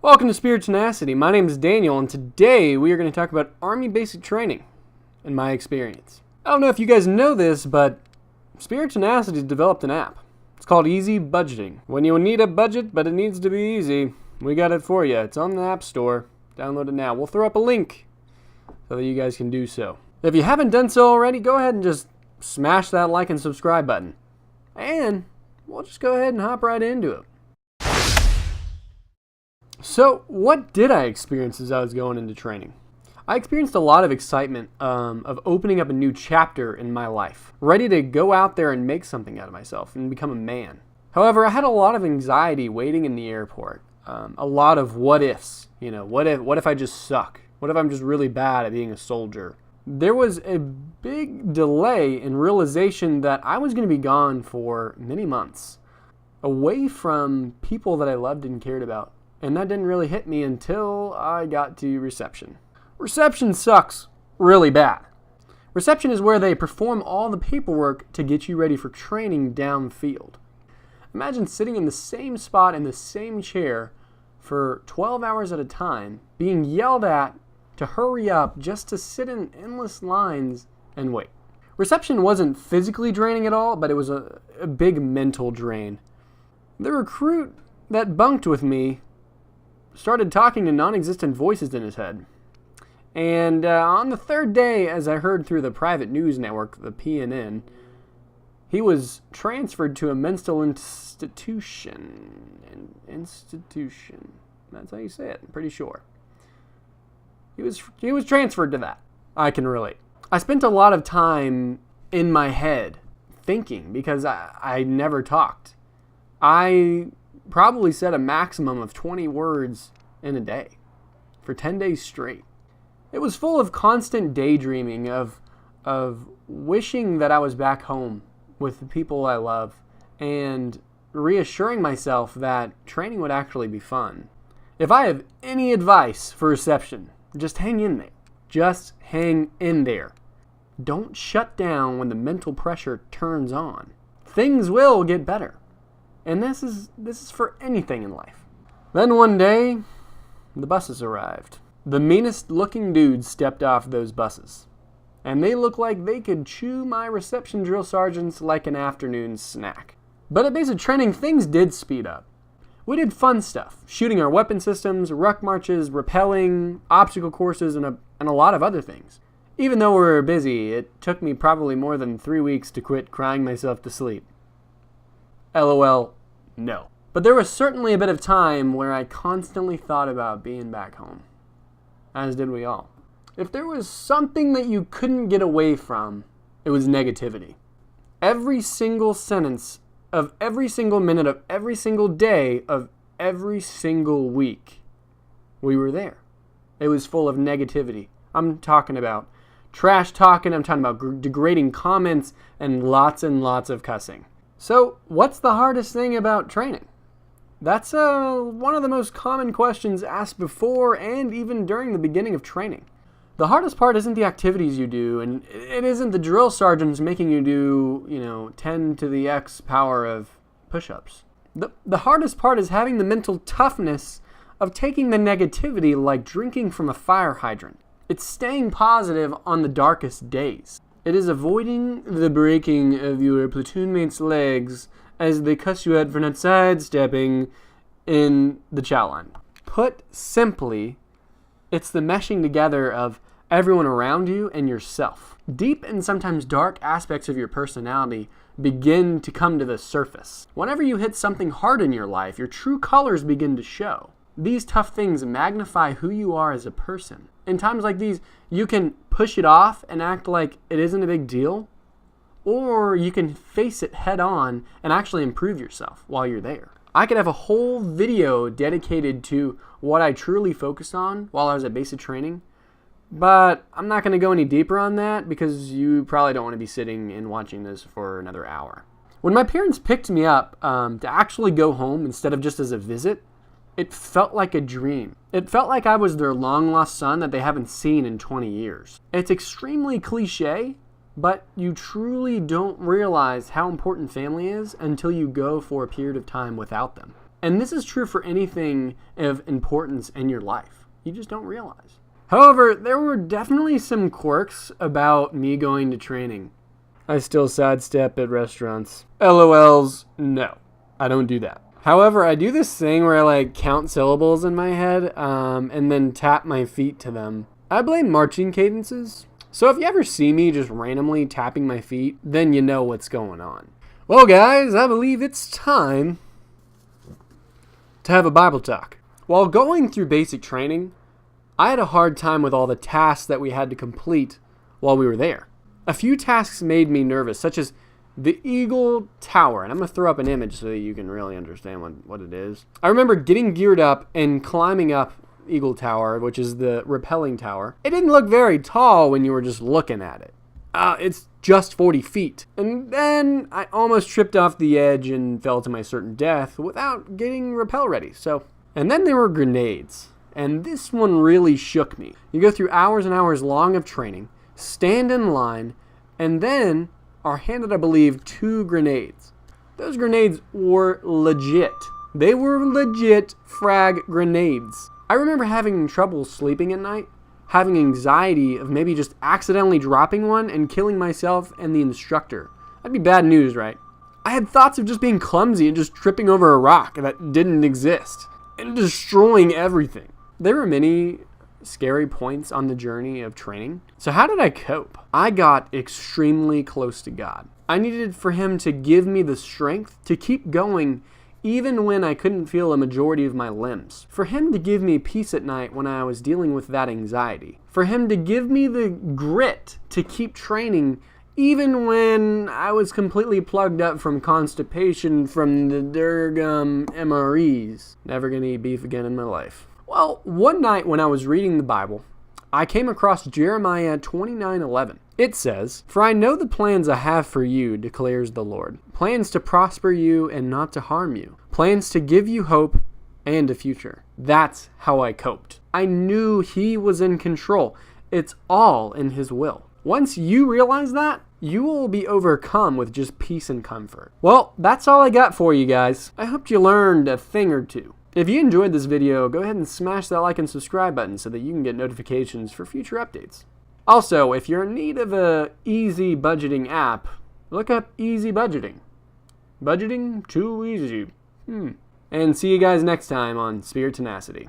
Welcome to SpiriTenacity. My name is Daniel, and today we are going to talk about Army basic training in my experience. I don't know if you guys know this, but SpiriTenacity developed an app. It's called Easy Budgeting. When you need a budget, but it needs to be easy, we got it for you. It's on the App Store. Download it now. We'll throw up a link so that you guys can do so. If you haven't done so already, go ahead and just smash that like and subscribe button. And we'll just go ahead and hop right into it. So, what did I experience as I was going into training? I experienced a lot of excitement of opening up a new chapter in my life, ready to go out there and make something out of myself and become a man. However, I had a lot of anxiety waiting in the airport, a lot of what ifs. What if I just suck? What if I'm just really bad at being a soldier? There was a big delay in realization that I was going to be gone for many months, away from people that I loved and cared about. And that didn't really hit me until I got to reception. Reception sucks really bad. Reception is where they perform all the paperwork to get you ready for training downfield. Imagine sitting in the same spot in the same chair for 12 hours at a time, being yelled at to hurry up just to sit in endless lines and wait. Reception wasn't physically draining at all, but it was a big mental drain. The recruit that bunked with me started talking to non-existent voices in his head. And on the third day, as I heard through the private news network, the PNN, he was transferred to a mental institution. That's how you say it, I'm pretty sure. He was transferred to that. I can relate. I spent a lot of time in my head thinking because I never talked. I probably said a maximum of 20 words in a day for 10 days straight. It was full of constant daydreaming of wishing that I was back home with the people I love and reassuring myself that training would actually be fun. If I have any advice for reception, just hang in there. Just hang in there. Don't shut down when the mental pressure turns on. Things will get better. And this is for anything in life. Then one day, the buses arrived. The meanest looking dudes stepped off those buses. And they looked like they could chew my reception drill sergeants like an afternoon snack. But at basic training, things did speed up. We did fun stuff, shooting our weapon systems, ruck marches, rappelling, obstacle courses, and a lot of other things. Even though we were busy, it took me probably more than 3 weeks to quit crying myself to sleep. LOL, no. But there was certainly a bit of time where I constantly thought about being back home. As did we all. If there was something that you couldn't get away from, it was negativity. Every single sentence of every single minute of every single day of every single week, we were there. It was full of negativity. I'm talking about trash talking, I'm talking about degrading comments, and lots of cussing. So, what's the hardest thing about training? That's one of the most common questions asked before and even during the beginning of training. The hardest part isn't the activities you do, and it isn't the drill sergeants making you do, 10 to the X power of push-ups. The hardest part is having the mental toughness of taking the negativity like drinking from a fire hydrant. It's staying positive on the darkest days. It is avoiding the breaking of your platoon mates' legs as they cuss you out for not sidestepping in the chow line. Put simply, it's the meshing together of everyone around you and yourself. Deep and sometimes dark aspects of your personality begin to come to the surface. Whenever you hit something hard in your life, your true colors begin to show. These tough things magnify who you are as a person. In times like these, you can push it off and act like it isn't a big deal, or you can face it head on and actually improve yourself while you're there. I could have a whole video dedicated to what I truly focused on while I was at basic training, but I'm not going to go any deeper on that because you probably don't want to be sitting and watching this for another hour. When my parents picked me up to actually go home instead of just as a visit, it felt like a dream. It felt like I was their long-lost son that they haven't seen in 20 years. It's extremely cliche, but you truly don't realize how important family is until you go for a period of time without them. And this is true for anything of importance in your life. You just don't realize. However, there were definitely some quirks about me going to training. I still sidestep at restaurants. LOLs, no. I don't do that. However, I do this thing where I count syllables in my head and then tap my feet to them. I blame marching cadences. So if you ever see me just randomly tapping my feet, then you know what's going on. Well, guys, I believe it's time to have a Bible talk. While going through basic training, I had a hard time with all the tasks that we had to complete while we were there. A few tasks made me nervous, such as the Eagle Tower. And I'm going to throw up an image so that you can really understand what it is. I remember getting geared up and climbing up Eagle Tower, which is the rappelling tower. It didn't look very tall when you were just looking at it. It's just 40 feet. And then I almost tripped off the edge and fell to my certain death without getting rappel ready. And then there were grenades. And this one really shook me. You go through hours and hours long of training, stand in line, and then are handed, I believe, 2 grenades. Those grenades were legit. They were legit frag grenades. I remember having trouble sleeping at night, having anxiety of maybe just accidentally dropping one and killing myself and the instructor. That'd be bad news, right? I had thoughts of just being clumsy and just tripping over a rock that didn't exist and destroying everything. There were many scary points on the journey of training. So how did I cope? I got extremely close to God. I needed for Him to give me the strength to keep going even when I couldn't feel a majority of my limbs. For Him to give me peace at night when I was dealing with that anxiety. For Him to give me the grit to keep training even when I was completely plugged up from constipation from the Durgum MREs. Never gonna eat beef again in my life. Well, one night when I was reading the Bible, I came across Jeremiah 29:11. It says, "For I know the plans I have for you, declares the Lord. Plans to prosper you and not to harm you. Plans to give you hope and a future." That's how I coped. I knew He was in control. It's all in His will. Once you realize that, you will be overcome with just peace and comfort. Well, that's all I got for you guys. I hope you learned a thing or two. If you enjoyed this video, go ahead and smash that like and subscribe button so that you can get notifications for future updates. Also, if you're in need of a easy budgeting app, look up Easy Budgeting. Budgeting too easy. And see you guys next time on SpiriTenacity.